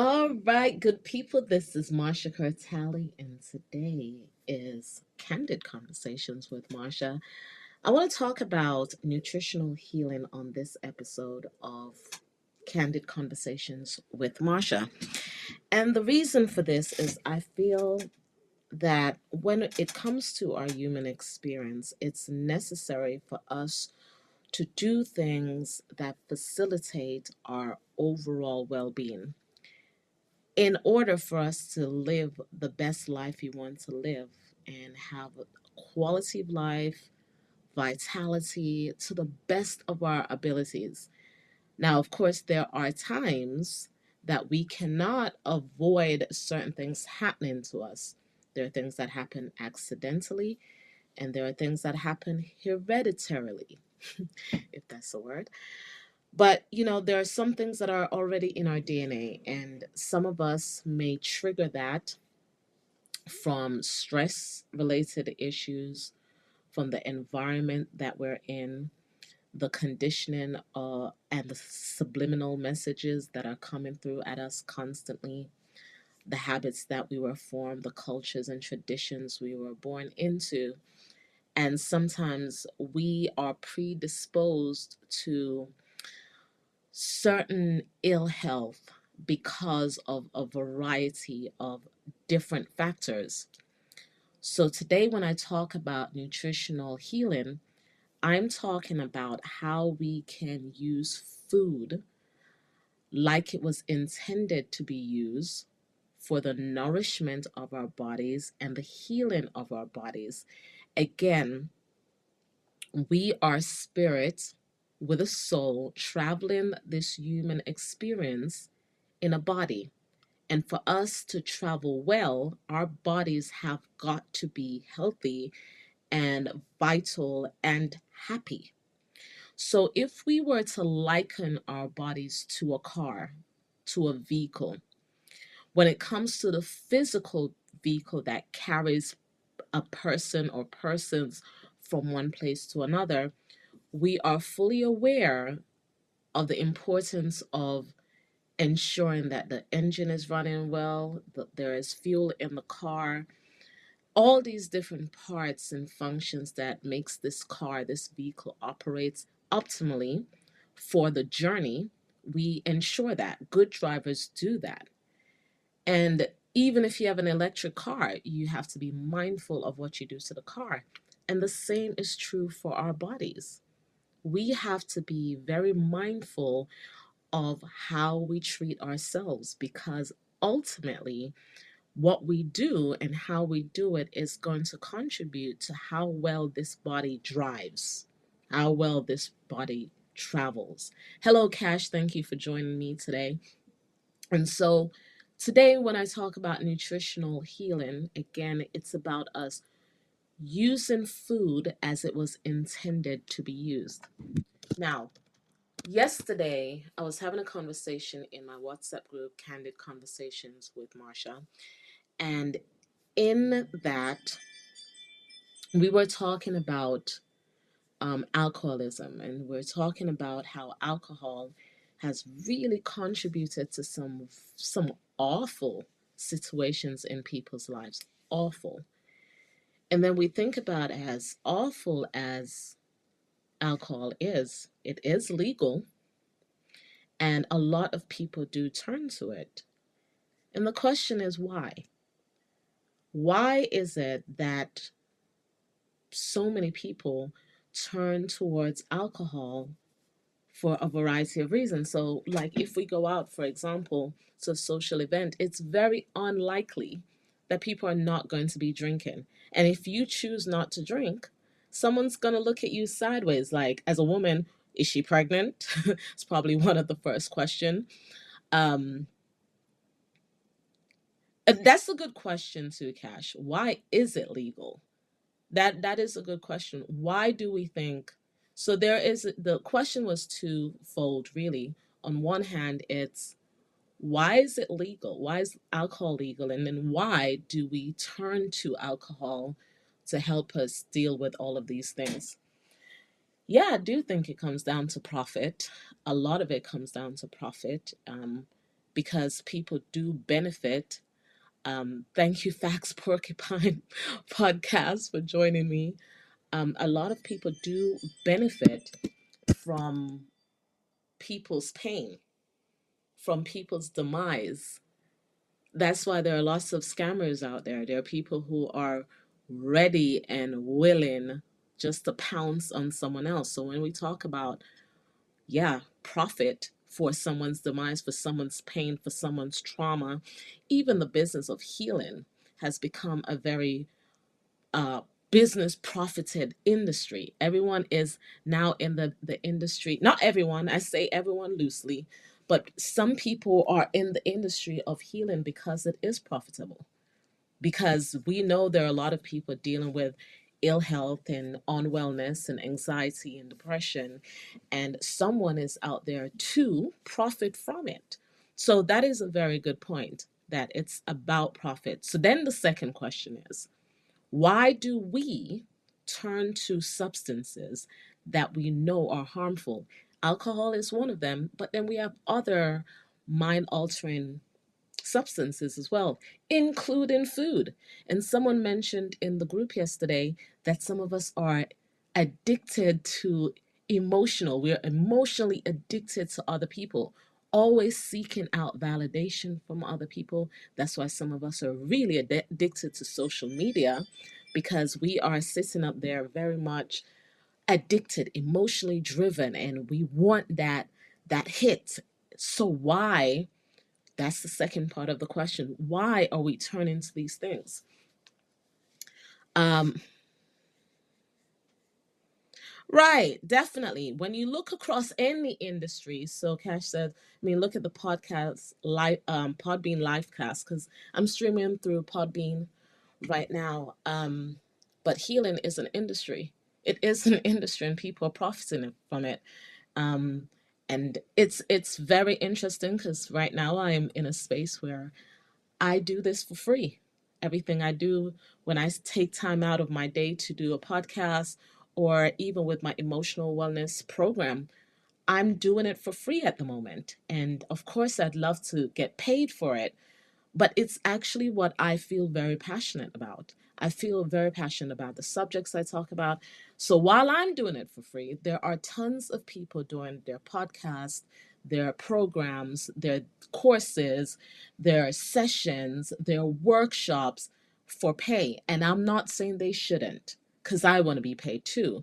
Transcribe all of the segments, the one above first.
All right, good people. This is Marsha Kerr Talley, and today is Candid Conversations with Marsha. I want to talk about nutritional healing on this episode of Candid Conversations with Marsha. And the reason for this is I feel that when it comes to our human experience, it's necessary for us to do things that facilitate our overall well being in order for us to live the best life you want to live and have a quality of life, vitality to the best of our abilities. Now, of course, there are times that we cannot avoid certain things happening to us. There are things that happen accidentally, and there are things that happen hereditarily, if that's a word. But, there are some things that are already in our DNA, and some of us may trigger that from stress related issues, from the environment that we're in, the conditioning and the subliminal messages that are coming through at us constantly, the habits that we were formed, the cultures and traditions we were born into. And sometimes we are predisposed to certain ill health because of a variety of different factors. So, today, when I talk about nutritional healing, I'm talking about how we can use food like it was intended to be used for the nourishment of our bodies and the healing of our bodies. Again, we are spirit with a soul traveling this human experience in a body. And for us to travel well, our bodies have got to be healthy and vital and happy. So, if we were to liken our bodies to a car, to a vehicle, when it comes to the physical vehicle that carries a person or persons from one place to another, we are fully aware of the importance of ensuring that the engine is running well, that there is fuel in the car, all these different parts and functions that makes this car, this vehicle operates optimally for the journey. We ensure that good drivers do that. And even if you have an electric car, you have to be mindful of what you do to the car. And the same is true for our bodies. We have to be very mindful of how we treat ourselves because ultimately what we do and how we do it is going to contribute to how well this body drives, how well this body travels. Hello, Cash. Thank you for joining me today. And so, today, when I talk about nutritional healing, again, it's about us using food as it was intended to be used. Now, yesterday, I was having a conversation in my WhatsApp group, Candid Conversations with Marsha. And in that, we were talking about alcoholism, and we're talking about how alcohol has really contributed to some awful situations in people's lives. Awful. And then we think about as awful as alcohol is, it is legal, and a lot of people do turn to it. And the question is why? Why is it that so many people turn towards alcohol for a variety of reasons? So, like if we go out, for example, to a social event, it's very unlikely that people are not going to be drinking. And if you choose not to drink, someone's going to look at you sideways. Like, as a woman, is she pregnant? It's probably one of the first questions. Um, and that's a good question too, Cash. Why is it legal? That is a good question. Why do we think so? The question was twofold, really. On one hand, it's why is it legal? Why is alcohol legal? And then why do we turn to alcohol to help us deal with all of these things? Yeah, I do think it comes down to profit. A lot of it comes down to profit, because people do benefit. Thank you, Facts Porcupine podcast, for joining me. A lot of people do benefit from people's pain, from people's demise. That's why there are lots of scammers out there. There are people who are ready and willing just to pounce on someone else. So when we talk about, yeah, profit for someone's demise, for someone's pain, for someone's trauma, even the business of healing has become a very uh, business profited industry. Everyone is now in the industry. Not everyone, I say everyone loosely, but some people are in the industry of healing because it is profitable. Because we know there are a lot of people dealing with ill health and unwellness and anxiety and depression, and someone is out there to profit from it. So that is a very good point, that it's about profit. So then the second question is, why do we turn to substances that we know are harmful? Alcohol is one of them, but then we have other mind altering substances as well, including food. And someone mentioned in the group yesterday that some of us are addicted to we're emotionally addicted to other people, always seeking out validation from other people. That's why some of us are really addicted to social media, because we are sitting up there very much addicted, emotionally driven, and we want that hit. So why, that's the second part of the question. Why are we turning to these things? Um, right, definitely. When you look across any industry, so Cash said, I mean, look at the podcast live, Podbean livecast, because I'm streaming through Podbean right now. But healing is an industry. It is an industry, and people are profiting from it. Um, and it's very interesting because right now I am in a space where I do this for free. Everything I do, when I take time out of my day to do a podcast, or even with my emotional wellness program, I'm doing it for free at the moment. And of course, I'd love to get paid for it, but it's actually what I feel very passionate about. I feel very passionate about the subjects I talk about. So while I'm doing it for free, there are tons of people doing their podcasts, their programs, their courses, their sessions, their workshops for pay. And I'm not saying they shouldn't, because I want to be paid too.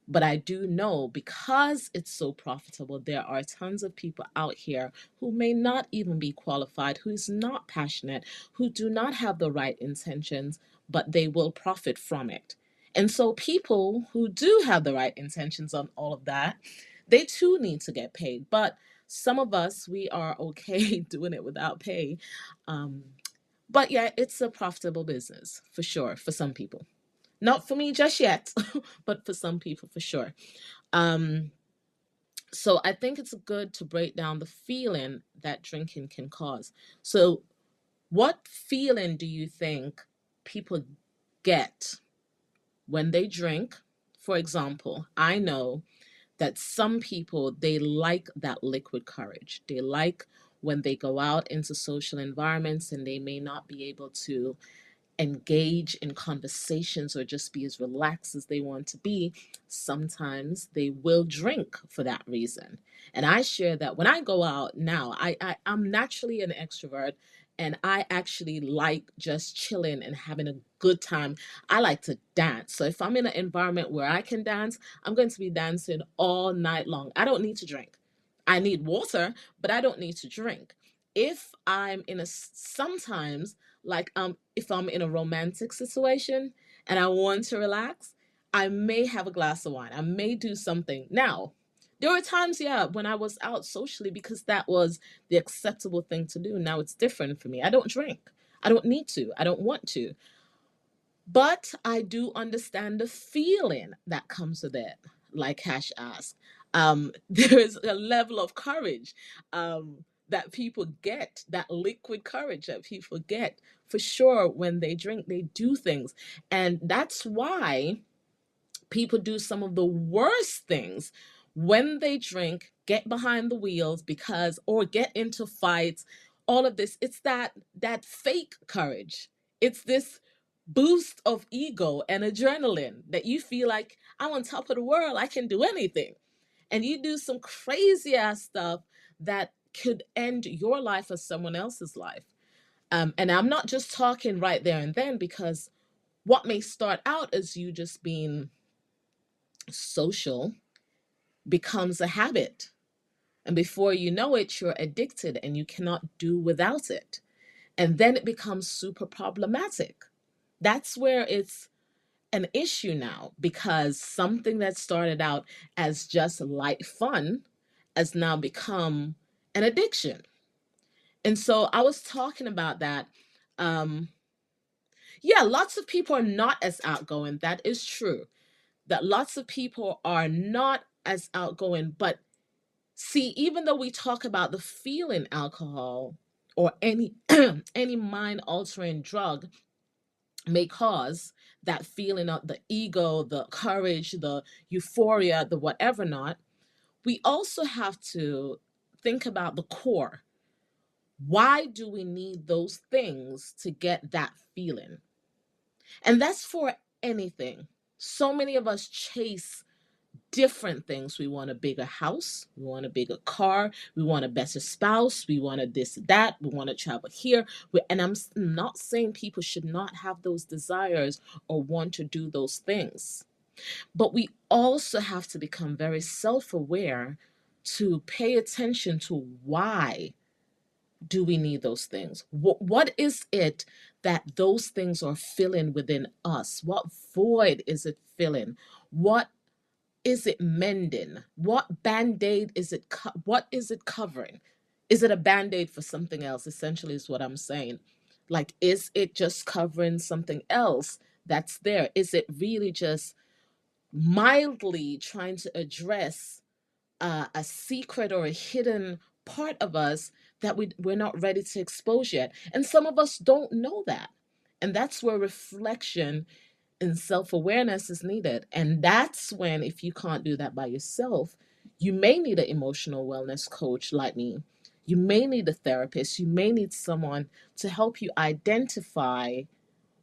But I do know, because it's so profitable, there are tons of people out here who may not even be qualified, who's not passionate, who do not have the right intentions, but they will profit from it. And so people who do have the right intentions on all of that, they too need to get paid. But some of us, we are okay doing it without pay. Um, but yeah, it's a profitable business for sure, for some people. Not for me just yet, but for some people for sure. Um, so I think it's good to break down the feeling that drinking can cause. So, what feeling do you think people get when they drink? For example, I know that some people, they like that liquid courage. They like when they go out into social environments and they may not be able to engage in conversations or just be as relaxed as they want to be, sometimes they will drink for that reason. And I share that when I go out now, I'm naturally an extrovert, and I actually like just chilling and having a good time. I like to dance. So if I'm in an environment where I can dance, I'm going to be dancing all night long. I don't need to drink. I need water, but I don't need to drink. If I'm in a sometimes, like if I'm in a romantic situation and I want to relax, I may have a glass of wine. I may do something. Now, there were times, yeah, when I was out socially, because that was the acceptable thing to do. Now it's different for me. I don't drink. I don't need to. I don't want to. But I do understand the feeling that comes with it, like Hash asked. There's a level of courage that people get, that liquid courage that people get for sure when they drink, they do things. And that's why people do some of the worst things when they drink, get behind the wheels, because, or get into fights, all of this. It's that fake courage. It's this boost of ego and adrenaline that you feel like I'm on top of the world. I can do anything. And you do some crazy ass stuff that could end your life or someone else's life. And I'm not just talking right there and then, because what may start out as you just being social becomes a habit. And before you know it, you're addicted and you cannot do without it. And then it becomes super problematic. That's where it's an issue now, because something that started out as just light fun has now become an addiction. And so I was talking about that. Um, yeah, lots of people are not as outgoing. That is true. That lots of people are not as outgoing. But see, even though we talk about the feeling alcohol or any any mind altering drug may cause, that feeling of the ego, the courage, the euphoria, the whatever not, we also have to think about the core. Why do we need those things to get that feeling? And that's for anything. So many of us chase different things. We want a bigger house, we want a bigger car, we want a better spouse, we want a this, that, we want to travel here. And I'm not saying people should not have those desires or want to do those things. But we also have to become very self aware to pay attention to why do we need those things? What is it that those things are filling within us? What void is it filling? What is it mending? What band-aid is it what is it covering? Is it a band-aid for something else? Essentially is what I'm saying. Like, is it just covering something else that's there? Is it really just mildly trying to address a secret or a hidden part of us that we're not ready to expose yet? And some of us don't know that. And that's where reflection and self-awareness is needed. And that's when, if you can't do that by yourself, you may need an emotional wellness coach like me. You may need a therapist. You may need someone to help you identify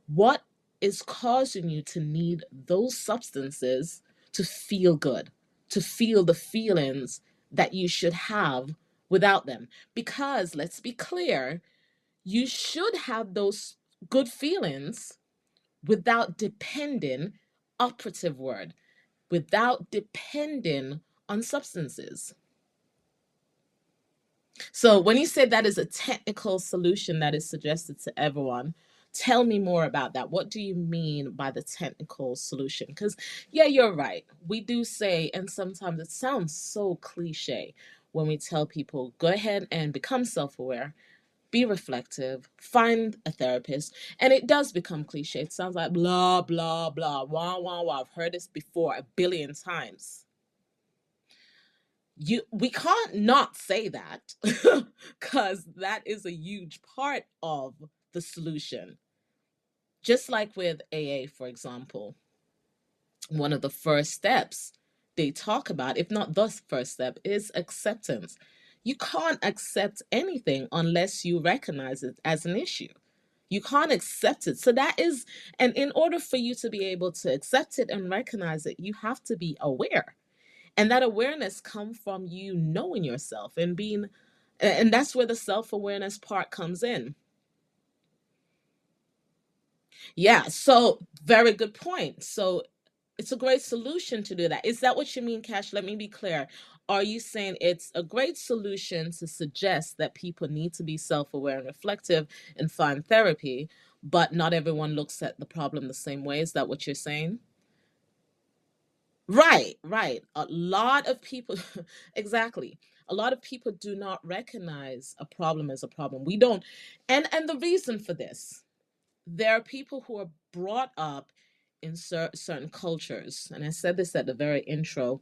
what is causing you to need those substances to feel good, to feel the feelings that you should have without them. Because let's be clear, you should have those good feelings without depending, operative word, without depending on substances. So when you say that is a technical solution that is suggested to everyone, tell me more about that. What do you mean by the technical solution? Because yeah, you're right. We do say, and sometimes it sounds so cliche when we tell people, go ahead and become self-aware, be reflective, find a therapist. And it does become cliche. It sounds like blah, blah, blah, wah, wah, wah. I've heard this before a billion times. We can't not say that, because that is a huge part of the solution. Just like with AA, for example, one of the first steps they talk about, if not the first step, is acceptance. You can't accept anything unless you recognize it as an issue. You can't accept it. So that is, and in order for you to be able to accept it and recognize it, you have to be aware. And that awareness comes from you knowing yourself and being, and that's where the self-awareness part comes in. Yeah, so very good point. So it's a great solution to do that. Is that what you mean, Cash? Let me be clear. Are you saying it's a great solution to suggest that people need to be self-aware and reflective and find therapy, but not everyone looks at the problem the same way? Is that what you're saying? Right, right. A lot of people, exactly. A lot of people do not recognize a problem as a problem. We don't, and the reason for this, there are people who are brought up in certain cultures, and I said this at the very intro.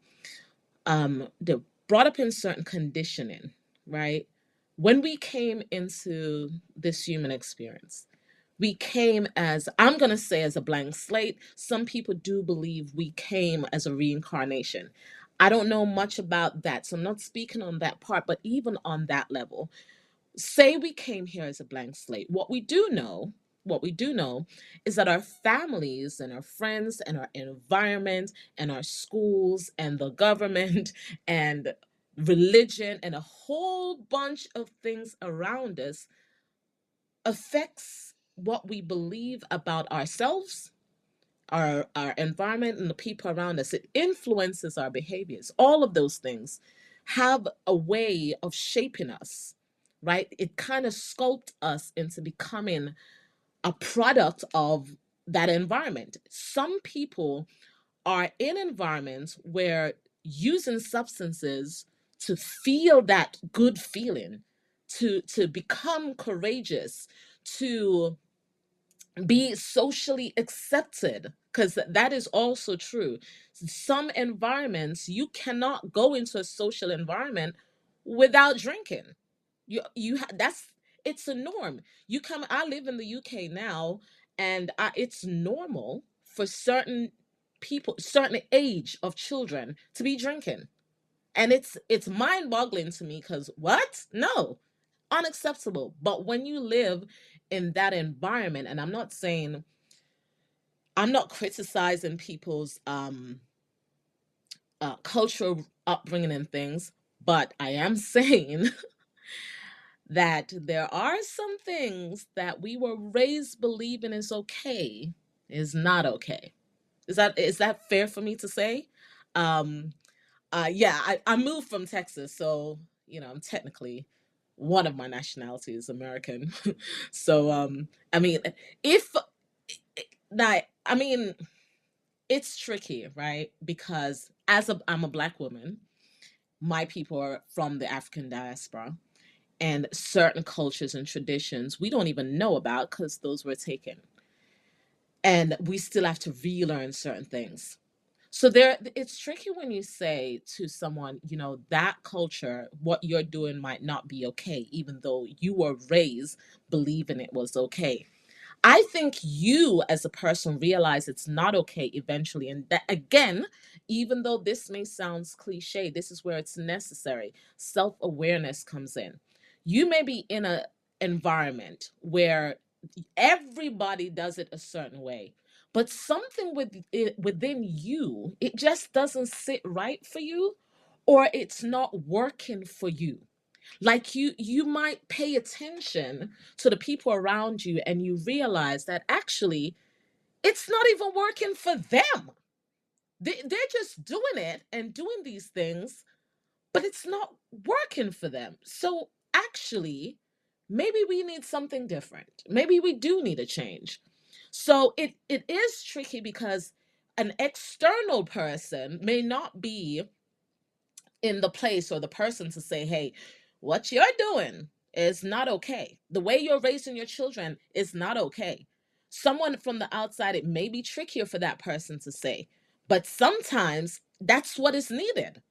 They're brought up in certain conditioning, right? When we came into this human experience, we came as, I'm going to say, as a blank slate. Some people do believe we came as a reincarnation. I don't know much about that, so I'm not speaking on that part, but even on that level, Say we came here as a blank slate. What we do know is that our families and our friends and our environment and our schools and the government and religion and a whole bunch of things around us affects what we believe about ourselves, our environment, and the people around us. It influences our behaviors. All of those things have a way of shaping us, right? It kind of sculpt us into becoming a product of that environment. Some people are in environments where using substances to feel that good feeling, to become courageous, to be socially accepted, because that is also true. Some environments you cannot go into a social environment without drinking. That's, it's a norm. You come, I live in the UK now, and it's normal for certain people, certain age of children, to be drinking. And it's mind boggling to me, because what? No, unacceptable. But when you live in that environment, and I'm not criticizing people's cultural upbringing and things, but I am saying that there are some things that we were raised believing is okay is not okay. Is that fair for me to say? Um, yeah, I moved from Texas, so I'm technically, one of my nationality is American. So I mean, if now, I mean, it's tricky, right? Because I'm a black woman, my people are from the African diaspora, and certain cultures and traditions we don't even know about because those were taken, and we still have to relearn certain things. So it's tricky when you say to someone, that culture, what you're doing might not be okay, even though you were raised believing it was okay. I think you as a person realize it's not okay eventually. And that, again, even though this may sound cliche, this is where it's necessary. Self-awareness comes in. You may be in a environment where everybody does it a certain way, but something within you, it just doesn't sit right for you, or it's not working for you. Like you might pay attention to the people around you, and you realize that actually it's not even working for them. They're just doing it and doing these things, but it's not working for them. So actually, maybe we need something different. Maybe we do need a change. So it is tricky, because an external person may not be in the place or the person to say, hey, what you're doing is not okay. The way you're raising your children is not okay. Someone from the outside, it may be trickier for that person to say, but sometimes that's what is needed.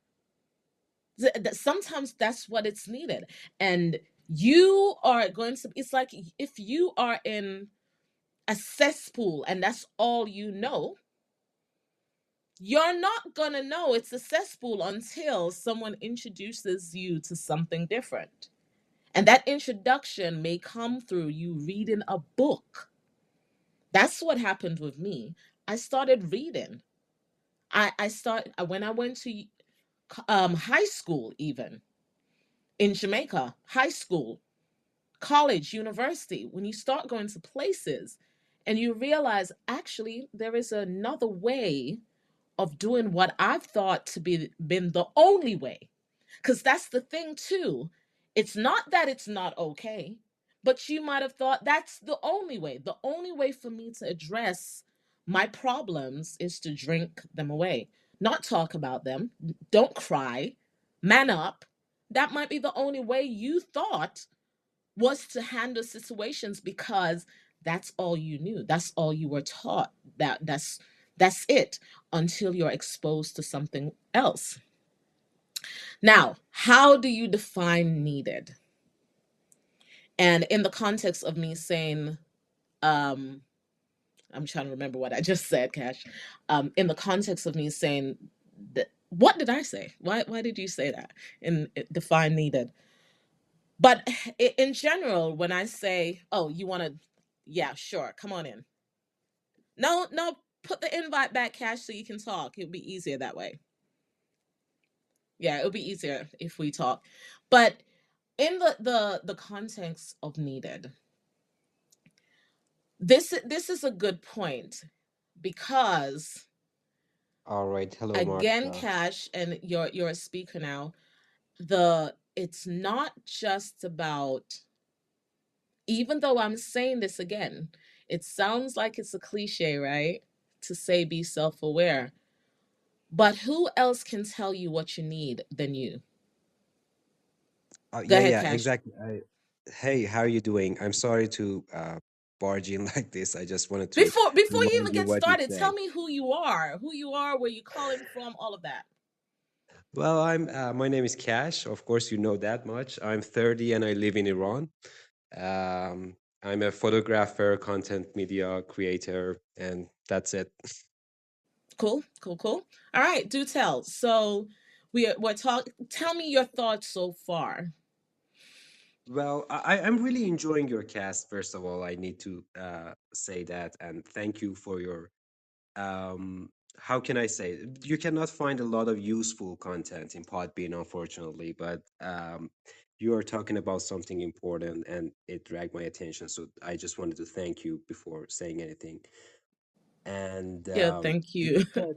Sometimes that's what it's needed. And you are going to, it's like if you are in a cesspool and that's all you know, you're not going to know it's a cesspool until someone introduces you to something different. And that introduction may come through you reading a book. That's what happened with me. I started reading. When I went to high school, even in Jamaica, high school, college, university, when you start going to places and you realize actually there is another way of doing what I've thought to be been the only way. Because that's the thing too. It's not that it's not okay, but you might have thought that's the only way. The only way for me to address my problems is to drink them away, not talk about them, don't cry, man up. That might be the only way you thought was to handle situations, because that's all you knew. That's all you were taught. That's it, until you're exposed to something else. Now, how do you define needed? And in the context of me saying, um, I'm trying to remember what I just said, Cash. In the context of me saying that, what did I say? Why did you say that? In define needed? But in general, when I say, "Oh, you want to," yeah, sure, come on in. No, no, put the invite back, Cash, so you can talk. It'll be easier that way. Yeah, it'll be easier if we talk. But in the context of needed, this is a good point because All right. Hello, again, Marsha. Cash, and you're a speaker now. The It's not just about, even though I'm saying this again, it sounds like it's a cliche, right? To say be self-aware. But who else can tell you what you need than you? Go Yeah, ahead, yeah, Cash. exactly. Hey, how are you doing? I'm sorry to barge in like this. I just wanted to Before you remind even you get what you started, tell said. me who you are, where you calling from, all of that. Well, my name is Cash. Of course, you know that much. I'm 30 and I live in Iran. I'm a photographer, content media creator, and that's it. Cool, cool, cool. All right, do tell. So we're talk. Tell me your thoughts so far. Well, I'm really enjoying your cast. First of all, I need to say that, and thank you for your how can I say it? You cannot find a lot of useful content in Podbean, unfortunately, but you are talking about something important and it dragged my attention. So I just wanted to thank you before saying anything. And Yeah, thank you you. said,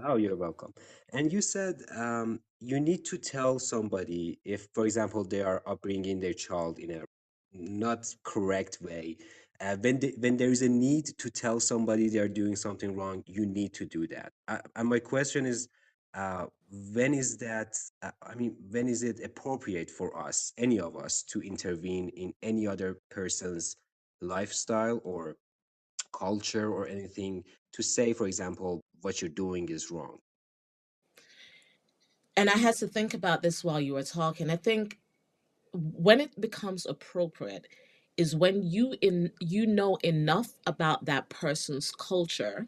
oh, you're welcome. And you said you need to tell somebody if, for example, they are upbringing their child in a not correct way. When there is a need to tell somebody they are doing something wrong, you need to do that. And my question is, when is that? I mean, when is it appropriate for us, any of us, to intervene in any other person's lifestyle or culture or anything to say, for example, what you're doing is wrong? And I had to think about this while you were talking. I think when it becomes appropriate is when you know enough about that person's culture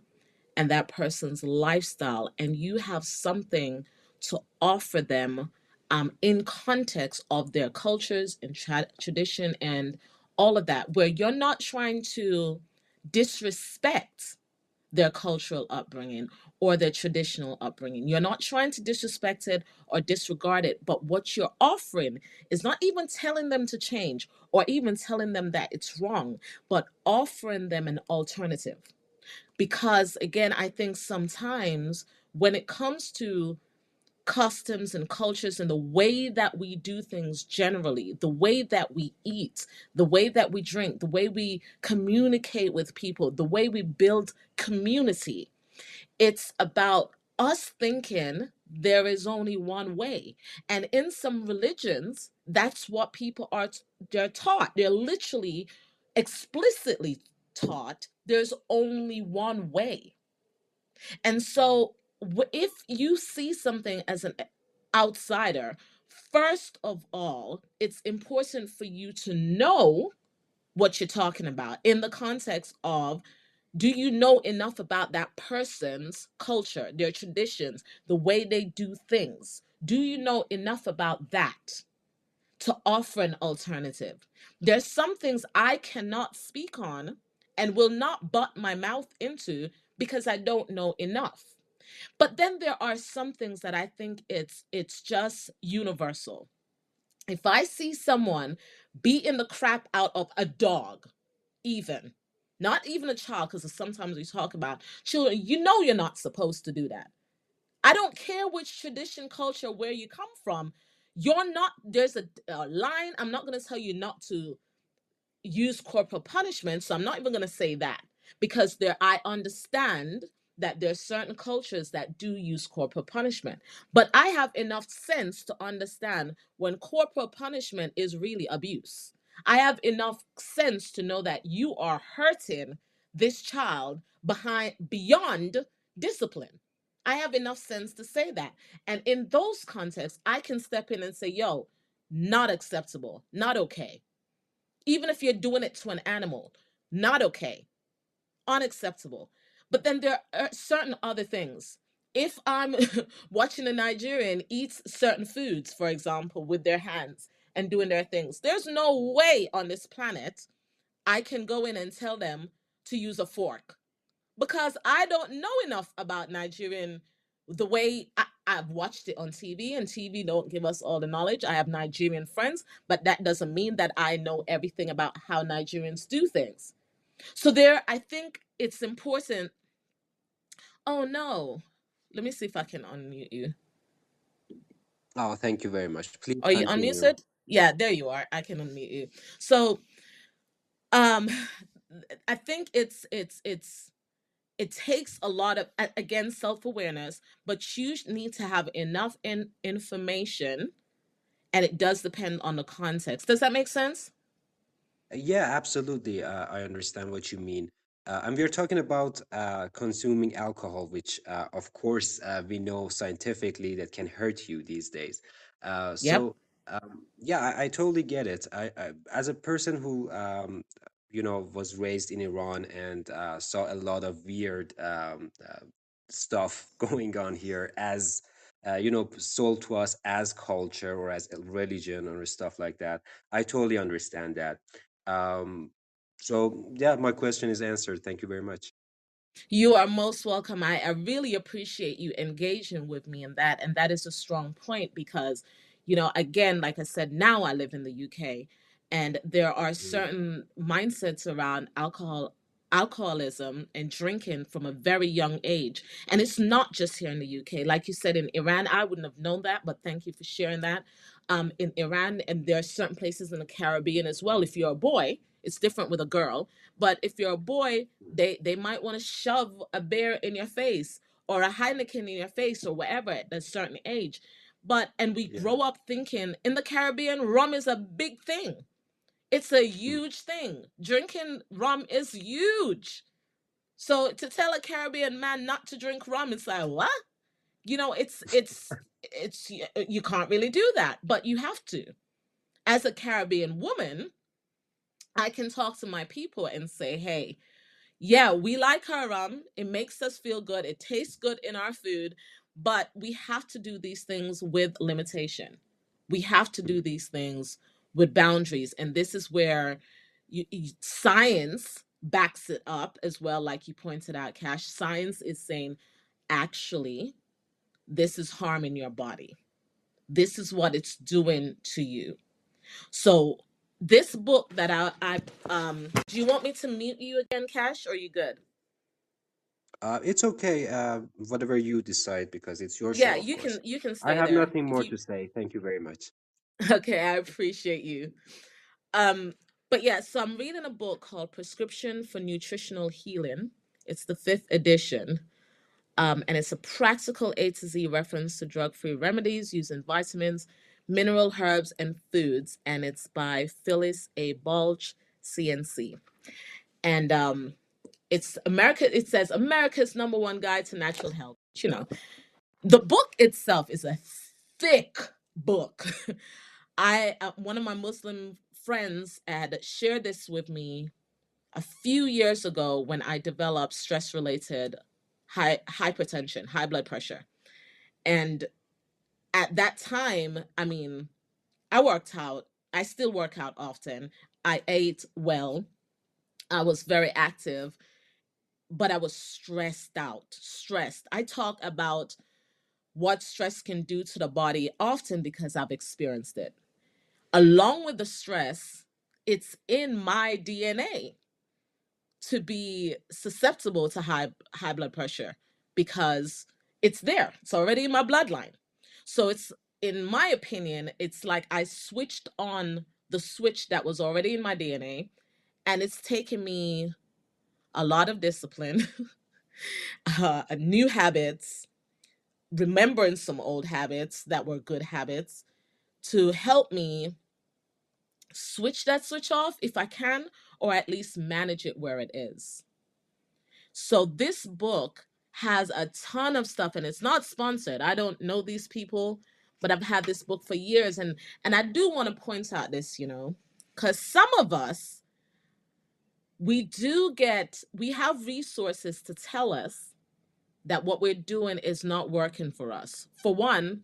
and that person's lifestyle, and you have something to offer them in context of their cultures and tradition and all of that, where you're not trying to disrespect their cultural upbringing or their traditional upbringing. You're not trying to disrespect it or disregard it, but what you're offering is not even telling them to change or even telling them that it's wrong, but offering them an alternative. Because again, I think sometimes when it comes to customs and cultures and the way that we do things generally, the way that we eat, the way that we drink, the way we communicate with people, the way we build community, it's about us thinking there is only one way. And in some religions, that's what people are they're taught. They're literally explicitly taught there's only one way. And so, if you see something as an outsider, first of all, it's important for you to know what you're talking about in the context of, do you know enough about that person's culture, their traditions, the way they do things? Do you know enough about that to offer an alternative? There's some things I cannot speak on and will not butt my mouth into because I don't know enough. But then there are some things that I think it's just universal. If I see someone beating the crap out of a dog, even not even a child, because sometimes we talk about children, you're not supposed to do that. I don't care which tradition, culture, where you come from. You're not, there's a line. I'm not going to tell you not to use corporal punishment, so I'm not even going to say that, because there I understand that there's certain cultures that do use corporal punishment, but I have enough sense to understand when corporal punishment is really abuse. I have enough sense to know that you are hurting this child behind beyond discipline. I have enough sense to say that, and in those contexts I can step in and say, yo, not acceptable, not okay. Even if you're doing it to an animal, not okay, unacceptable. But then there are certain other things. If I'm watching a Nigerian eat certain foods, for example, with their hands, and doing their things. There's no way on this planet I can go in and tell them to use a fork because I don't know enough about Nigerian the way I've watched it on TV, and TV don't give us all the knowledge. I have Nigerian friends, but that doesn't mean that I know everything about how Nigerians do things. So there, I think it's important. Oh no, let me see if I can unmute you. Oh, thank you very much. Please Are you continue. unmuted? Yeah, there you are. I can unmute you. So um I think it takes a lot of again self-awareness, but you need to have enough information, and it does depend on the context. Does that make sense? Yeah, absolutely. I understand what you mean. And we're talking about consuming alcohol, which, of course, we know scientifically that can hurt you these days. Yep. Yeah, I totally get it. As a person who, was raised in Iran and saw a lot of weird stuff going on here as, sold to us as culture or as a religion or stuff like that. I totally understand that. um, so yeah, my question is answered. Thank you very much. You are most welcome. I really appreciate you engaging with me in that. And that is a strong point because, again, like I said, now I live in the UK, and there are Mm, certain mindsets around alcoholism and drinking from a very young age. And it's not just here in the UK. Like you said, in Iran, I wouldn't have known that, but thank you for sharing that. In Iran, and there are certain places in the Caribbean as well. If you're a boy, it's different with a girl. But if you're a boy, they might want to shove a beer in your face or a Heineken in your face or whatever at a certain age. But and we yeah. grow up thinking in the Caribbean, rum is a big thing. It's a Mm, huge thing. Drinking rum is huge. So to tell a Caribbean man not to drink rum, it's like what? It's you can't really do that, but you have to. As a Caribbean woman, I can talk to my people and say, hey, yeah, we like our rum. It makes us feel good. It tastes good in our food, but we have to do these things with limitation. We have to mm, do these things with boundaries. And this is where science backs it up as well. Like you pointed out, Cash, science is saying, actually, this is harming your body. This is what it's doing to you. So, this book that do you want me to mute you again, Cash, or are you good? it's okay. Whatever you decide, because it's your Yeah, show, of course. you can I stay have there. nothing If more you to say. Thank you very much. Okay, I appreciate you. Um but yeah, so I'm reading a book called Prescription for Nutritional Healing. It's the 5th edition. And it's a practical A to Z reference to drug-free remedies using vitamins, mineral herbs, and foods. And it's by Phyllis A. Balch, CNC. And it says America's number one guide to natural health. The book itself is a thick book. I One of my Muslim friends had shared this with me a few years ago when I developed stress related hypertension, high blood pressure. And at that time, I mean, I worked out. I still work out often. I ate well. I was very active, but I was stressed out. Stressed. I talk about what stress can do to the body often because I've experienced it. Along with the stress, it's in my DNA to be susceptible to high blood pressure because it's there. It's already in my bloodline. So it's in my opinion, it's like I switched on the switch that was already in my DNA, and it's taken me a lot of discipline, new habits, remembering some old habits that were good habits to help me switch that switch off if I can, or at least manage it where it is. So this book has a ton of stuff, and it's not sponsored. I don't know these people, but I've had this book for years, and I do want to point out this, because some of us we have resources to tell us that what we're doing is not working for us. For one,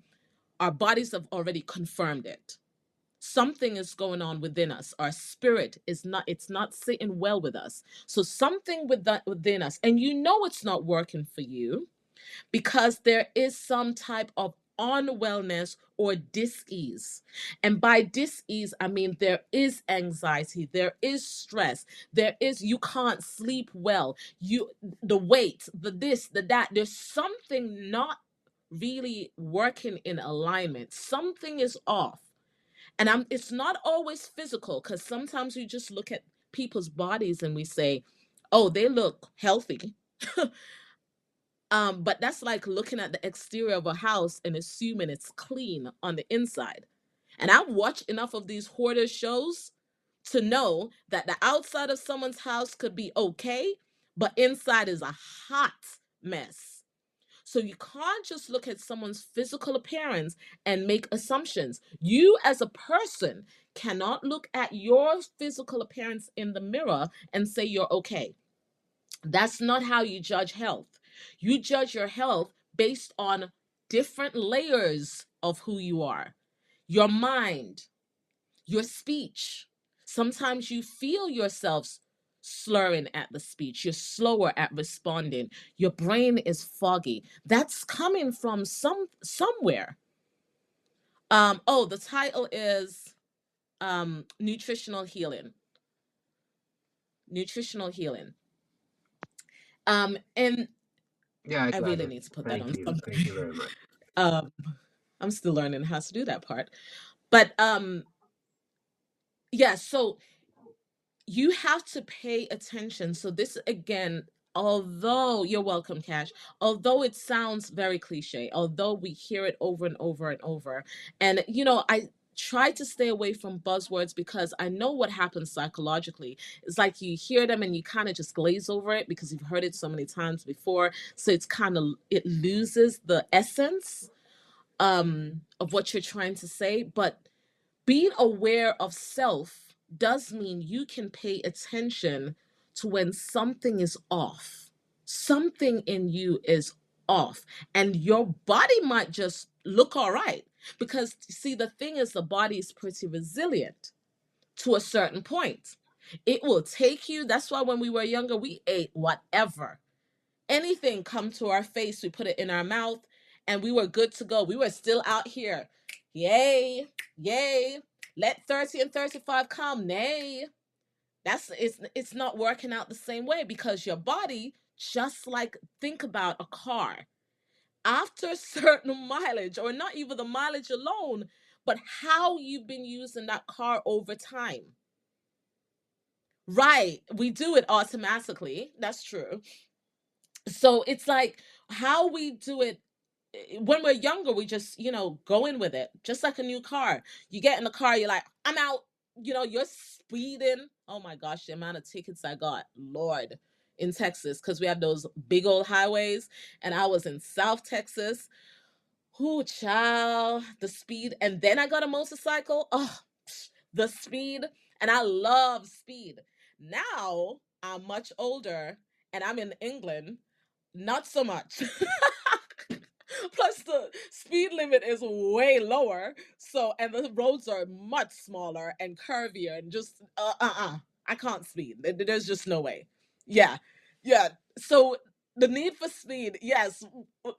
our bodies have already confirmed it. Something is going on within us. Our spirit is not, it's not sitting well with us. So something with that within us, and you know it's not working for you because there is some type of unwellness or dis-ease. And by dis-ease, I mean there is anxiety, there is stress, there is, you can't sleep well, you, the weight, the this, the that, there's something not really working in alignment. Something is off. And it's not always physical, because sometimes we just look at people's bodies and we say, oh, they look healthy. But that's like looking at the exterior of a house and assuming it's clean on the inside. And I've watched enough of these hoarder shows to know that the outside of someone's house could be okay, but inside is a hot mess. So you can't just look at someone's physical appearance and make assumptions. You as a person cannot look at your physical appearance in the mirror and say you're okay. That's not how you judge health. You judge your health based on different layers of who you are, your mind, your speech. Sometimes you feel yourself slurring at the speech. You're slower at responding. Your brain is foggy. That's coming from somewhere. Oh, the title is nutritional healing. Nutritional healing. And Yeah, I I got really it. need to put that Thank on you. something. Thank you very much. um I'm still learning how to do that part. But yeah, so you have to pay attention. So this again, although you're welcome, Cash, although it sounds very cliche, although we hear it over and over and over, and I try to stay away from buzzwords because I know what happens psychologically. It's like you hear them and you kind of just glaze over it because you've heard it so many times before. So it's kind of, it loses the essence of what you're trying to say. But being aware of self does mean you can pay attention to when something is off. Something in you is off, and your body might just look all right. Because, see, the thing is, the body is pretty resilient to a certain point. It will take you. That's why when we were younger, we ate whatever, anything come to our face, we put it in our mouth, and we were good to go. We were still out here. Yay, yay. Let 30 and 35 come. Nay. It's not working out the same way because your body, just like, think about a car. After a certain mileage, or not even the mileage alone, but how you've been using that car over time. Right. We do it automatically. That's true. So it's like how we do it when we're younger, we just, go in with it, just like a new car. You get in the car, you're like, I'm out. You're speeding. Oh my gosh, the amount of tickets I got, Lord, in Texas, because we have those big old highways, and I was in South Texas. Whoo, child, the speed. And then I got a motorcycle. Oh, the speed. And I love speed. Now I'm much older and I'm in England. Not so much. Plus, the speed limit is way lower. So, and the roads are much smaller and curvier, and just, I can't speed. There's just no way. Yeah. Yeah. So, the need for speed, yes.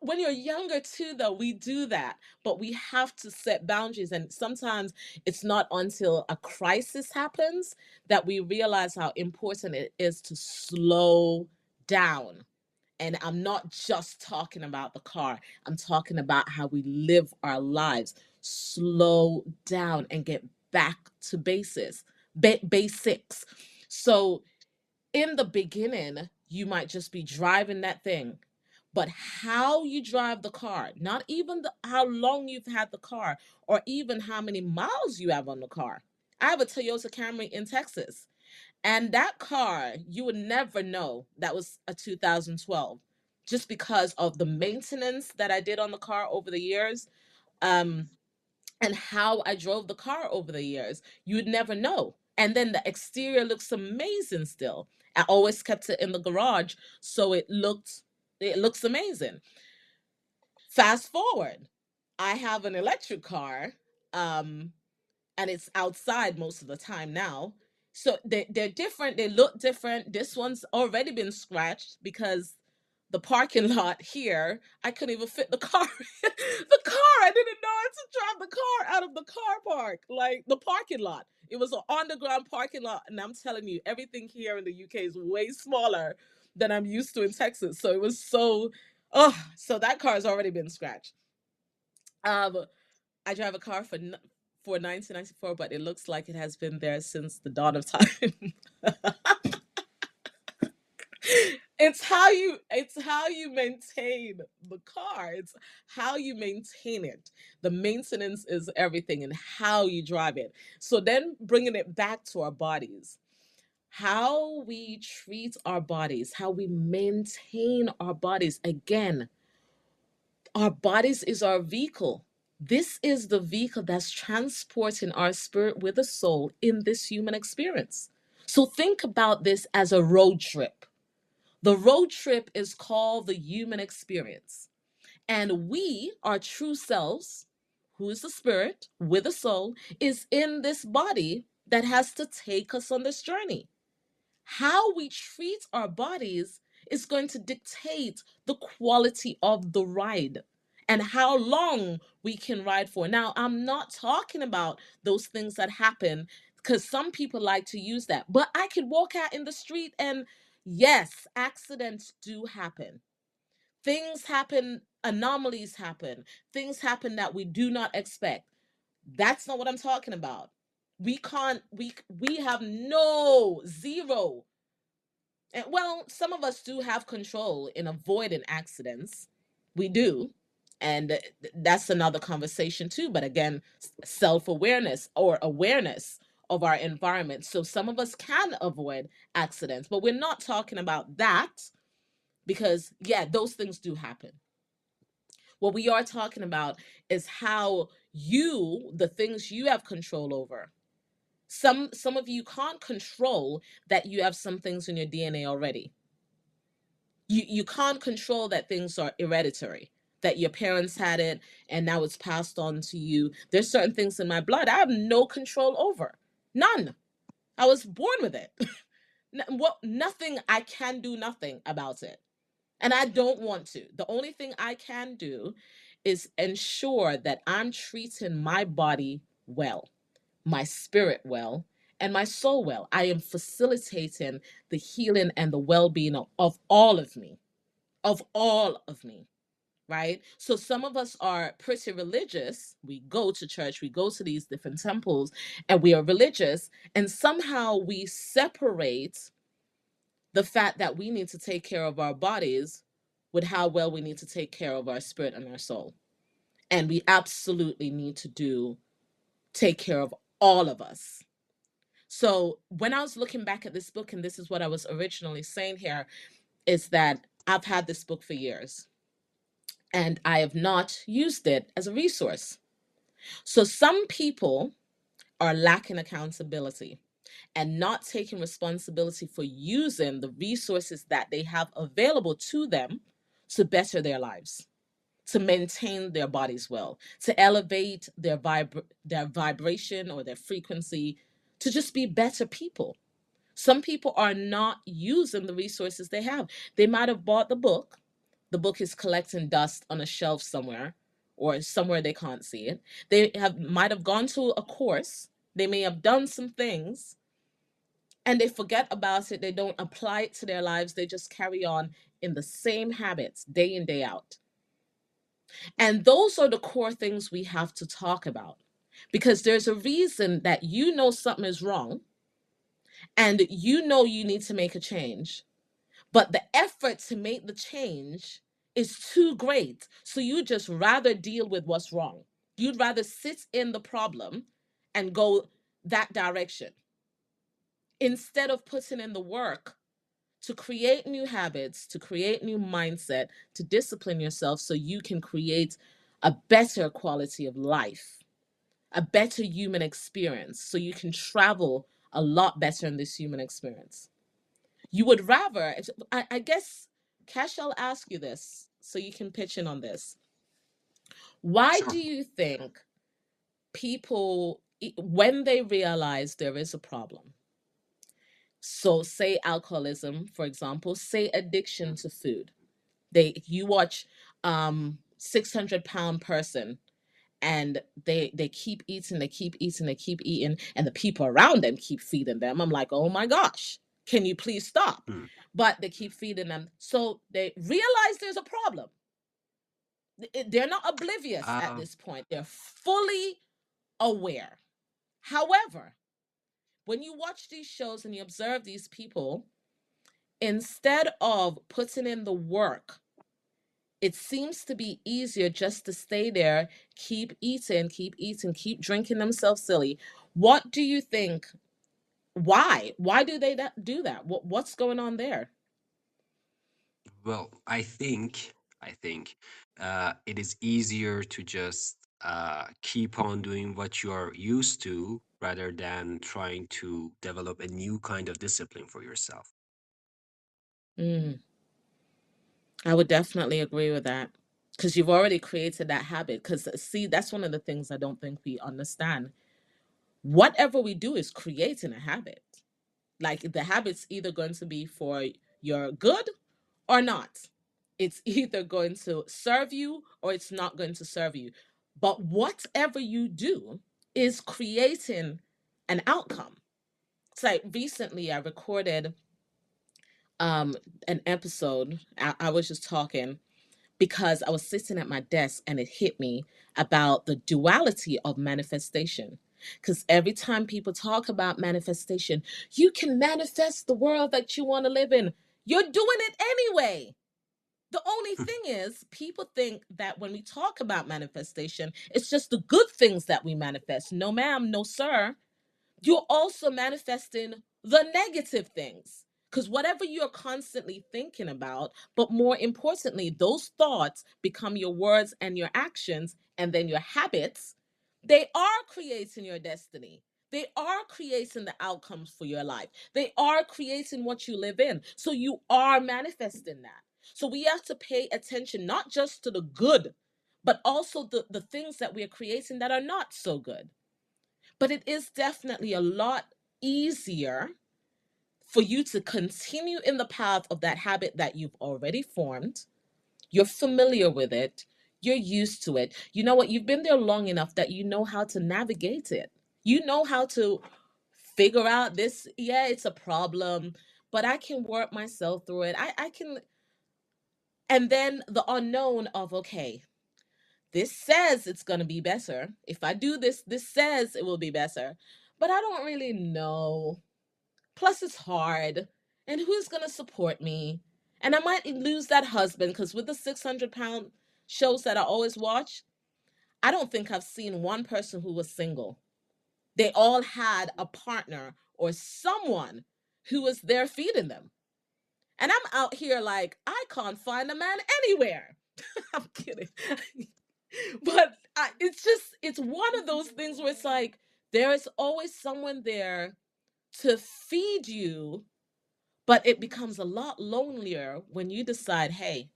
When you're younger too, though, we do that, but we have to set boundaries. And sometimes it's not until a crisis happens that we realize how important it is to slow down. And I'm not just talking about the car, I'm talking about how we live our lives. Slow down and get back to basics. So, in the beginning, you might just be driving that thing. But how you drive the car, not even how long you've had the car or even how many miles you have on the car. I have a Toyota Camry in Texas. And that car, you would never know that was a 2012, just because of the maintenance that I did on the car over the years, um, and how I drove the car over the years. You'd never know. And then the exterior looks amazing still. I always kept it in the garage, so it looks amazing. Fast forward, I have an electric car. Um, and it's outside most of the time now. So they're different. They look different. This one's already been scratched because the parking lot here, I couldn't even fit the car. The car, I didn't know how to drive the car out of the car park, like the parking lot. It was an underground parking lot. And I'm telling you, everything here in the UK is way smaller than I'm used to in Texas. So it was so, oh, so that car has already been scratched. Um, I drive a car for 1994, but it looks like it has been there since the dawn of time. It's how you maintain the car. It's how you maintain it. The maintenance is everything, and how you drive it. So then bringing it back to our bodies, how we treat our bodies, how we maintain our bodies. Again, our bodies is our vehicle. This is the vehicle that's transporting our spirit with a soul in this human experience. So think about this as a road trip. The road trip is called the human experience. And we, our true selves, who is the spirit with a soul, is in this body that has to take us on this journey. How we treat our bodies is going to dictate the quality of the ride and how long we can ride for. Now, I'm not talking about those things that happen because some people like to use that, but I could walk out in the street and yes, accidents do happen. Things happen, anomalies happen, things happen that we do not expect. That's not what I'm talking about. We can't, we have no, zero, and well, some of us do have control in avoiding accidents. We do. And that's another conversation too. But again, self awareness or awareness of our environment. So some of us can avoid accidents, but we're not talking about that because, yeah, those things do happen. What we are talking about is how you, the things you have control over. Some of you can't control that you have some things in your DNA already. You can't control that things are hereditary, that your parents had it and now it's passed on to you. There's certain things in my blood I have no control over. None. I was born with it. What, nothing, I can do nothing about it. And I don't want to. The only thing I can do is ensure that I'm treating my body well, my spirit well, and my soul well. I am facilitating the healing and the well-being of all of me, of all of me, right? So some of us are pretty religious. We go to church, we go to these different temples, and we are religious. And somehow we separate the fact that we need to take care of our bodies with how well we need to take care of our spirit and our soul. And we absolutely need to take care of all of us. So when I was looking back at this book, and this is what I was originally saying here, is that I've had this book for years and I have not used it as a resource. So some people are lacking accountability and not taking responsibility for using the resources that they have available to them to better their lives, to maintain their bodies well, to elevate their vibration or their frequency, to just be better people. Some people are not using the resources they have. They might have bought the book. The book is collecting dust on a shelf somewhere or somewhere they can't see it. They have might have gone to a course. They may have done some things and they forget about it. They don't apply it to their lives. They just carry on in the same habits day in, day out. And those are the core things we have to talk about because there's a reason that you know something is wrong and you know you need to make a change, but the effort to make the change is too great. So you just rather deal with what's wrong. You'd rather sit in the problem and go that direction instead of putting in the work to create new habits, to create new mindset, to discipline yourself so you can create a better quality of life, a better human experience, so you can travel a lot better in this human experience. You would rather, I guess, Cash, I'll ask you this so you can pitch in on this. Why Sure. do you think people when they realize there is a problem, so say alcoholism, for example, say addiction to food. You watch 600-pound person, and they keep eating, they keep eating, they keep eating, and the people around them keep feeding them. I'm like, oh my gosh, can you please stop? Hmm. But they keep feeding them, so they realize there's a problem. They're not oblivious at Uh, this point, they're fully aware. However, when you watch these shows and you observe these people, instead of putting in the work, it seems to be easier just to stay there, keep eating, keep eating, keep drinking themselves silly. What do you think? Why do they do that? What's going on there? well, I think it is easier to just keep on doing what you are used to rather than trying to develop a new kind of discipline for yourself. Mm, I would definitely agree with that, because you've already created that habit. Because see, that's one of the things I don't think we understand. Whatever we do is creating a habit. Like the habit's either going to be for your good or not. It's either going to serve you or it's not going to serve you. But whatever you do is creating an outcome. It's like recently I recorded um an episode. I was just talking because I was sitting at my desk and it hit me about the duality of manifestation. Because every time people talk about manifestation, you can manifest the world that you want to live in. You're doing it anyway. The only thing is, people think that when we talk about manifestation, it's just the good things that we manifest. No, ma'am, no, sir. You're also manifesting the negative things. Because whatever you're constantly thinking about, but more importantly, those thoughts become your words and your actions, and then your habits, they are creating your destiny. They are creating the outcomes for your life. They are creating what you live in. So you are manifesting that. So we have to pay attention not just to the good, but also the things that we are creating that are not so good. But it is definitely a lot easier for you to continue in the path of that habit that you've already formed. You're familiar with it, you're used to it. You know what? You've been there long enough that you know how to navigate it. You know how to figure out this. Yeah, it's a problem, but I can work myself through it. I can. And then the unknown of, okay, this says it's going to be better. If I do this, this says it will be better. But I don't really know. Plus, it's hard. And who's going to support me? And I might lose that husband, because with the 600-pound shows that I always watch, I don't think I've seen one person who was single. They all had a partner or someone who was there feeding them. And I'm out here like, I can't find a man anywhere. I'm kidding. But it's one of those things where it's like, there is always someone there to feed you, but it becomes a lot lonelier when you decide, hey,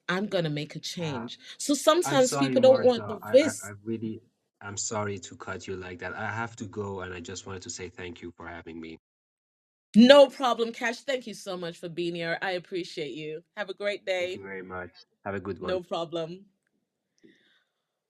I'm going to make a Uh, change. So I'm sometimes sorry, people don't want Marsha. the I risk. really, I'm sorry to cut you like that. I have to go, and I just wanted to say thank you for having me. No problem, Cash. Thank you so much for being here. I appreciate you. Have a great Thank day. you very much. Have a good one. No problem.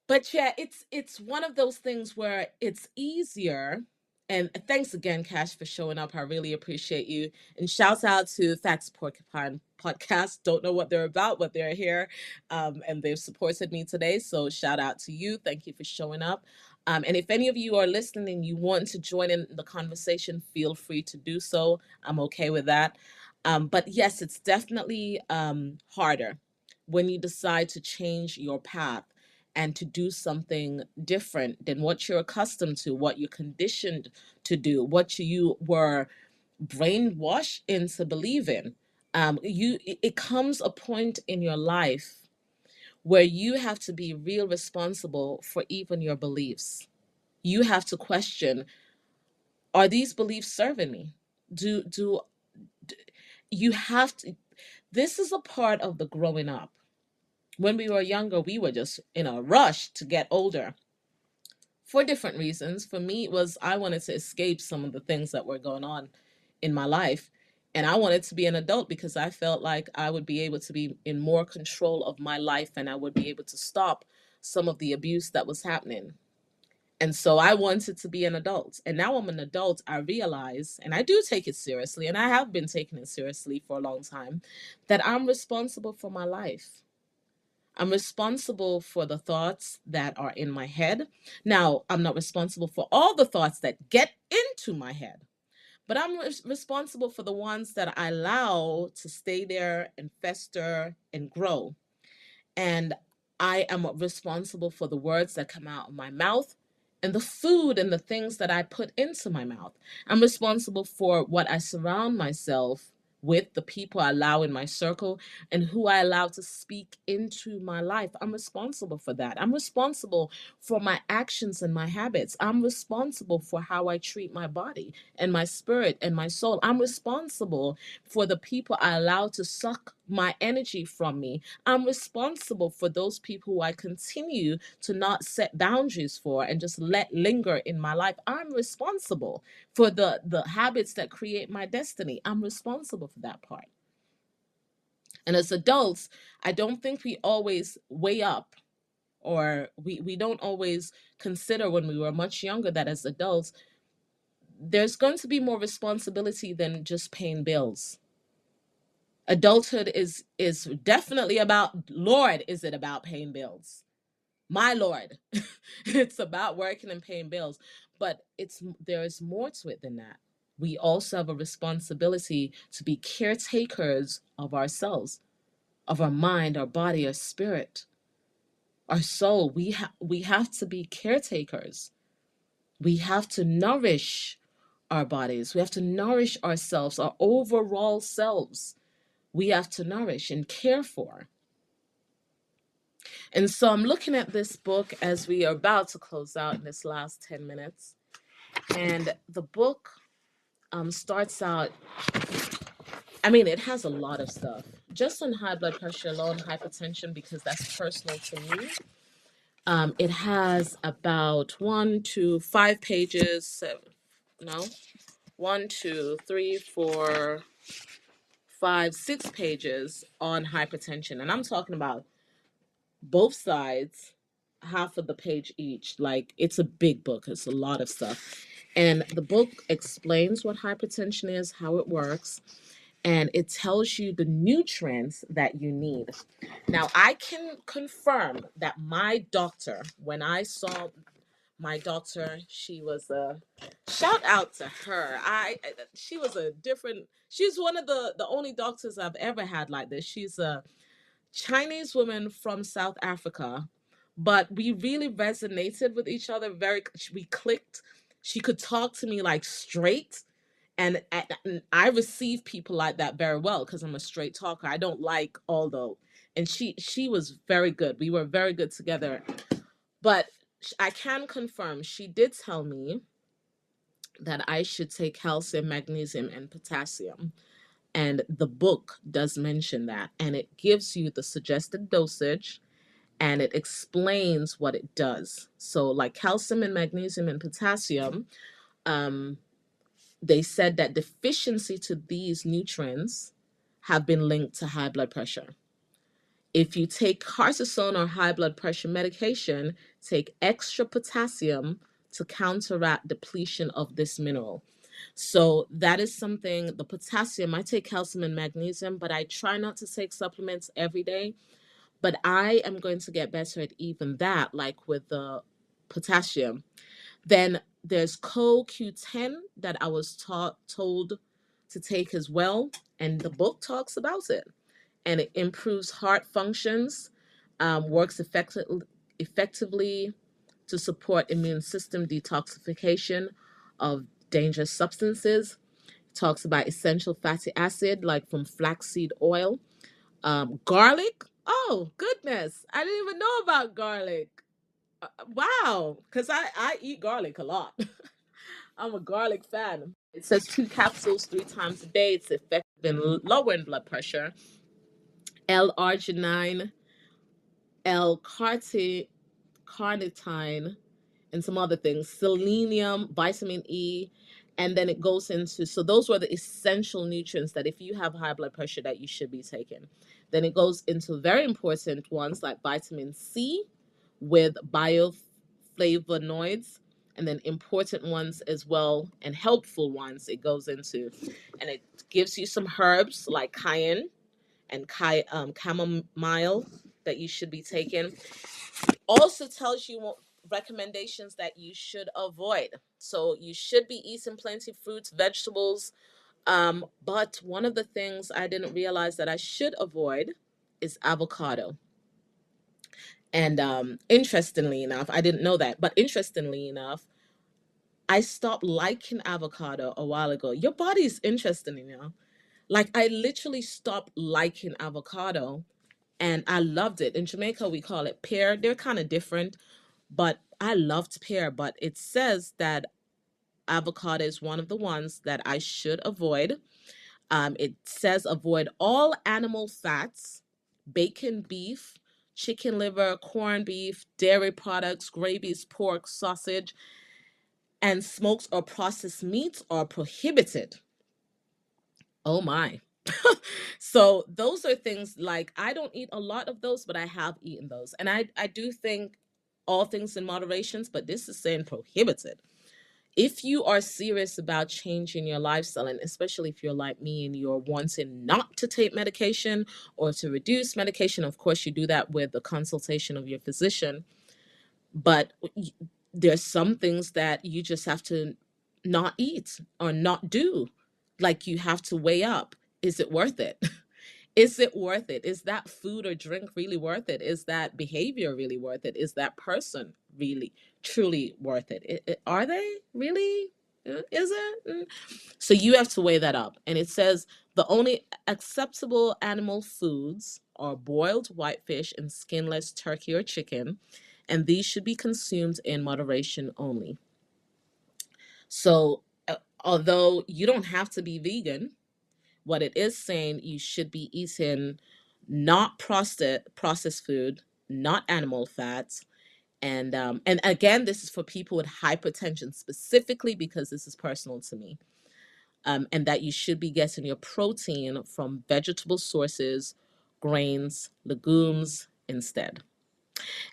But yeah, it's one of those things where it's easier. And thanks again, Cash, for showing up. I really appreciate you. And shout out to That's Porcupine Podcast. Don't know what they're about, but they're here, and they've supported me today. So shout out to you. Thank you for showing up. And if any of you are listening and you want to join in the conversation, feel free to do so. I'm okay with that. But yes, it's definitely harder when you decide to change your path and to do something different than what you're accustomed to, what you're conditioned to do, what you were brainwashed into believing. It comes a point in your life where you have to be real responsible for even your beliefs. You have to question: are these beliefs serving me? Do you have to? This is a part of the growing up. When we were younger, we were just in a rush to get older. for different reasons. For me, it was I wanted to escape some of the things that were going on in my life. And I wanted to be an adult because I felt like I would be able to be in more control of my life and I would be able to stop some of the abuse that was happening. And so I wanted to be an adult. And now I'm an adult, I realize, and I do take it seriously, and I have been taking it seriously for a long time, that I'm responsible for my life. I'm responsible for the thoughts that are in my head. Now, I'm not responsible for all the thoughts that get into my head, but I'm responsible for the ones that I allow to stay there and fester and grow. And I am responsible for the words that come out of my mouth and the food and the things that I put into my mouth. I'm responsible for what I surround myself with, the people I allow in my circle, and who I allow to speak into my life. I'm responsible for that. I'm responsible for my actions and my habits. I'm responsible for how I treat my body and my spirit and my soul. I'm responsible for the people I allow to suck my energy from me. I'm responsible for those people who I continue to not set boundaries for and just let linger in my life. I'm responsible for the habits that create my destiny. I'm responsible for that part. And as adults, I don't think we always weigh up, or we don't always consider when we were much younger that as adults, there's going to be more responsibility than just paying bills. Adulthood is definitely about, Lord, is it about paying bills? My Lord. It's about working and paying bills, but there is more to it than that. We also have a responsibility to be caretakers of ourselves, of our mind, our body, our spirit, our soul. We have to be caretakers. We have to nourish our bodies. We have to nourish ourselves, our overall selves. We have to nourish and care for. And so I'm looking at this book as we are about to close out in this last 10 minutes. And the book starts out, I mean, it has a lot of stuff. Just on high blood pressure alone, hypertension, because that's personal to me. It has about 1 to 5 pages. No, 1, 2, 3, 4, 5, 6 pages on hypertension. And I'm talking about both sides, half of the page each. Like, it's a big book, it's a lot of stuff. And the book explains what hypertension is, how it works, and it tells you the nutrients that you need. Now, I can confirm that my doctor, when I saw my doctor, she was a shout out to her. She was a different, she's one of the only doctors I've ever had like this. She's a Chinese woman from South Africa, but we really resonated with each other. We clicked. She could talk to me like straight, and I receive people like that very well because I'm a straight talker. I don't like all the, and she was very good. We were very good together, but I can confirm she did tell me that I should take calcium, magnesium, and potassium. And the book does mention that, and it gives you the suggested dosage and it explains what it does. So, like calcium and magnesium and potassium, um, they said that deficiency to these nutrients have been linked to high blood pressure. If you take cortisone or high blood pressure medication, take extra potassium to counteract depletion of this mineral. So that is something, the potassium, I take calcium and magnesium, but I try not to take supplements every day. But I am going to get better at even that, like with the potassium. Then there's CoQ10 that I was told to take as well, and the book talks about it. And it improves heart functions, works effectively to support immune system detoxification of dangerous substances. It talks about essential fatty acid, like from flaxseed oil. Garlic. Oh, goodness. I didn't even know about garlic. Wow. Because I eat garlic a lot. I'm a garlic fan. It says 2 capsules 3 times a day. It's effective in lowering blood pressure. L-arginine, L-carnitine, and some other things, selenium, vitamin E, and then it goes into, so those were the essential nutrients that if you have high blood pressure that you should be taking. Then it goes into very important ones like vitamin C with bioflavonoids, and then important ones as well and helpful ones it goes into. And it gives you some herbs like cayenne and chamomile that you should be taking. Also tells you what recommendations that you should avoid. So you should be eating plenty of fruits, vegetables. But one of the things I didn't realize that I should avoid is avocado. And interestingly enough, I didn't know that, but interestingly enough, I stopped liking avocado a while ago. Your body is interesting, you know. Like I literally stopped liking avocado and I loved it. In Jamaica, we call it pear. They're kind of different, but I loved pear. But it says that avocado is one of the ones that I should avoid. It says avoid all animal fats, bacon, beef, chicken liver, corned beef, dairy products, gravies, pork, sausage, and smoked or processed meats are prohibited. Oh my. So those are things like I don't eat a lot of those, but I have eaten those. And I do think all things in moderations, but this is saying prohibited. If you are serious about changing your lifestyle, and especially if you're like me and you're wanting not to take medication or to reduce medication, of course, you do that with the consultation of your physician. But there's some things that you just have to not eat or not do. Like you have to weigh up. Is it worth it? Is it worth it? Is that food or drink really worth it? Is that behavior really worth it? Is that person really, truly worth it? Are they really? Is it? So you have to weigh that up. And it says the only acceptable animal foods are boiled whitefish and skinless turkey or chicken, and these should be consumed in moderation only. So, although you don't have to be vegan, what it is saying you should be eating not processed food, not animal fats, and again, this is for people with hypertension specifically because this is personal to me. And that you should be getting your protein from vegetable sources, grains, legumes instead.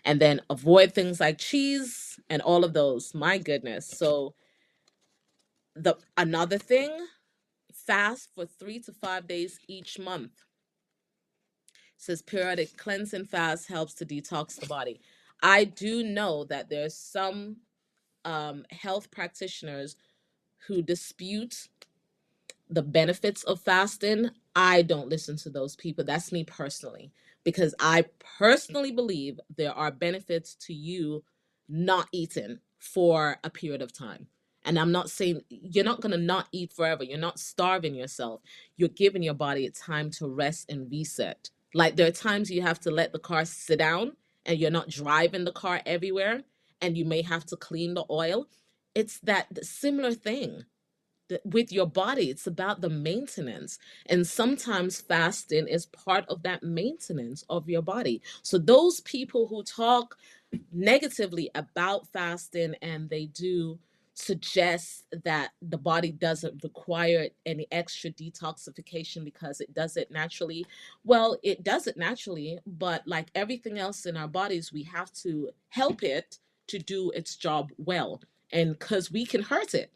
And then avoid things like cheese and all of those. My goodness. So the another thing, fast for 3 to 5 days each month. It says periodic cleansing fast helps to detox the body. I do know that there's some health practitioners who dispute the benefits of fasting. I don't listen to those people. That's me personally, because I personally believe there are benefits to you not eating for a period of time. And I'm not saying you're not going to not eat forever. You're not starving yourself. You're giving your body a time to rest and reset. Like there are times you have to let the car sit down and you're not driving the car everywhere and you may have to clean the oil. It's that similar thing with your body. It's about the maintenance, and sometimes fasting is part of that maintenance of your body. So those people who talk negatively about fasting and they do suggest that the body doesn't require any extra detoxification because it does it naturally, well, it does it naturally, but like everything else in our bodies, we have to help it to do its job well. And because we can hurt it,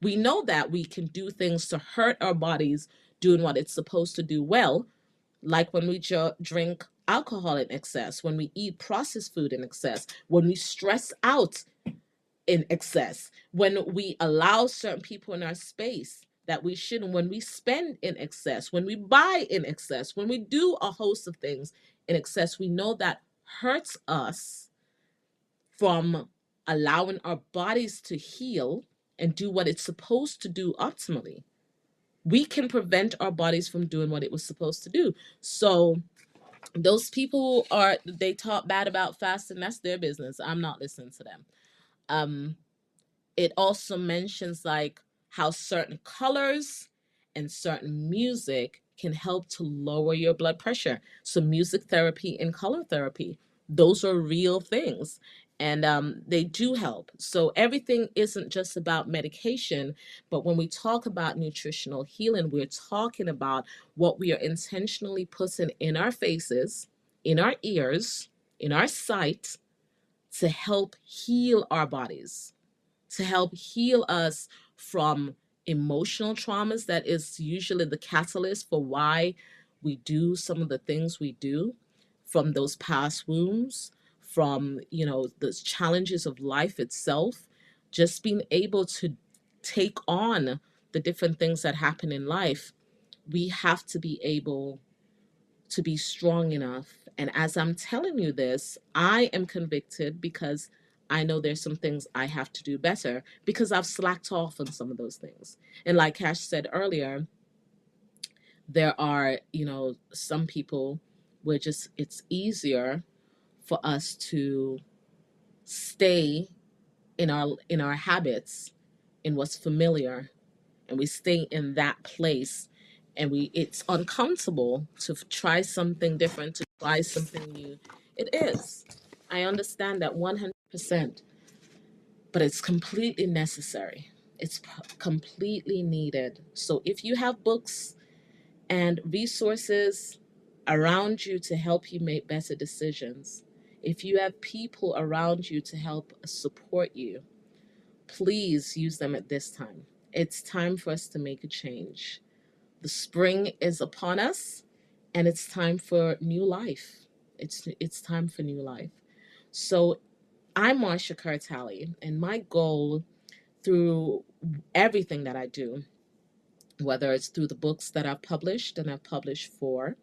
we know that we can do things to hurt our bodies doing what it's supposed to do well, like when we drink alcohol in excess, when we eat processed food in excess, when we stress out in excess, when we allow certain people in our space that we shouldn't, when we spend in excess, when we buy in excess, when we do a host of things in excess, we know that hurts us from allowing our bodies to heal and do what it's supposed to do optimally. We can prevent our bodies from doing what it was supposed to do. So those people are, they talk bad about fasting, that's their business. I'm not listening to them. Um, it also mentions like how certain colors and certain music can help to lower your blood pressure. So music therapy and color therapy. Those are real things, and they do help. So everything isn't just about medication, but when we talk about nutritional healing, we're talking about what we are intentionally putting in our faces, in our ears, in our sight, to help heal our bodies, to help heal us from emotional traumas. That is usually the catalyst for why we do some of the things we do, from those past wounds, from, the challenges of life itself. Just being able to take on the different things that happen in life, we have to be able to be strong enough. And as I'm telling you this, I am convicted because I know there's some things I have to do better because I've slacked off on some of those things. And like Cash said earlier, there are, some people where just it's easier for us to stay in our habits, in what's familiar, and we stay in that place, and we it's uncomfortable to try something different, to try something new. It is. I understand that 100%, but it's completely necessary. It's completely needed. So if you have books and resources around you to help you make better decisions, if you have people around you to help support you, please use them at this time. It's time for us to make a change. The spring is upon us, and it's time for new life. It's time for new life. So I'm Marsha Kerr Talley, and my goal through everything that I do, whether it's through the books that I've published, and I've published four,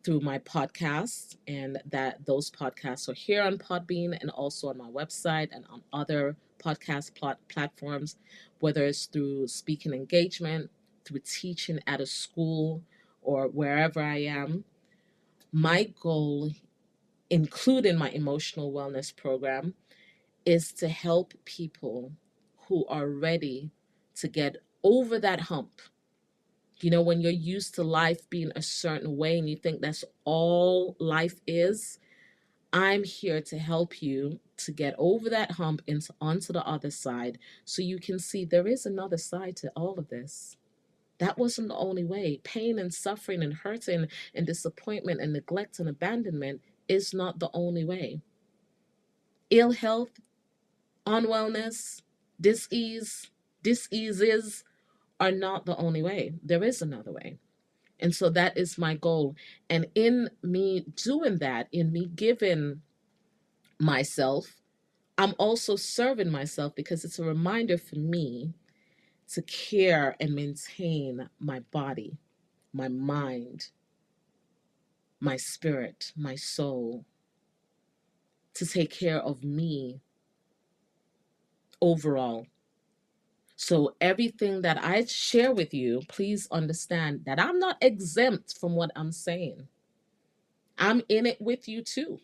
through my podcasts, and that those podcasts are here on Podbean and also on my website and on other podcast platforms, whether it's through speaking engagement, through teaching at a school, or wherever I am. My goal, including my emotional wellness program, is to help people who are ready to get over that hump. When you're used to life being a certain way and you think that's all life is, I'm here to help you to get over that hump and onto the other side, so you can see there is another side to all of this. That wasn't the only way. Pain and suffering and hurting and disappointment and neglect and abandonment is not the only way. Ill health, unwellness, disease, diseases are not the only way. There is another way. And so that is my goal. And in me doing that, in me giving myself, I'm also serving myself, because it's a reminder for me to care and maintain my body, my mind, my spirit, my soul, to take care of me overall. So everything that I share with you, please understand that I'm not exempt from what I'm saying. I'm in it with you too.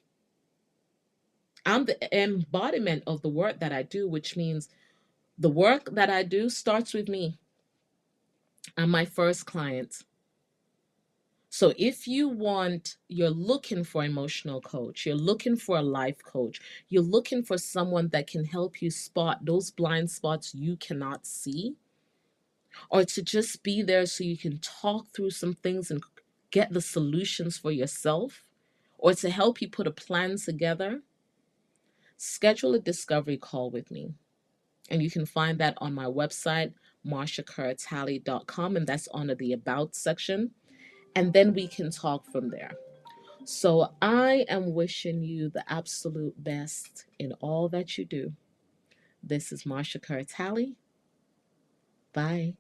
I'm the embodiment of the work that I do, which means the work that I do starts with me. I'm my first client. So if you're looking for an emotional coach, you're looking for a life coach, you're looking for someone that can help you spot those blind spots you cannot see, or to just be there so you can talk through some things and get the solutions for yourself, or to help you put a plan together, schedule a discovery call with me. And you can find that on my website, marshakertalley.com, and that's under the About section. And then we can talk from there. So I am wishing you the absolute best in all that you do. This is Marsha Kerr Talley. Bye.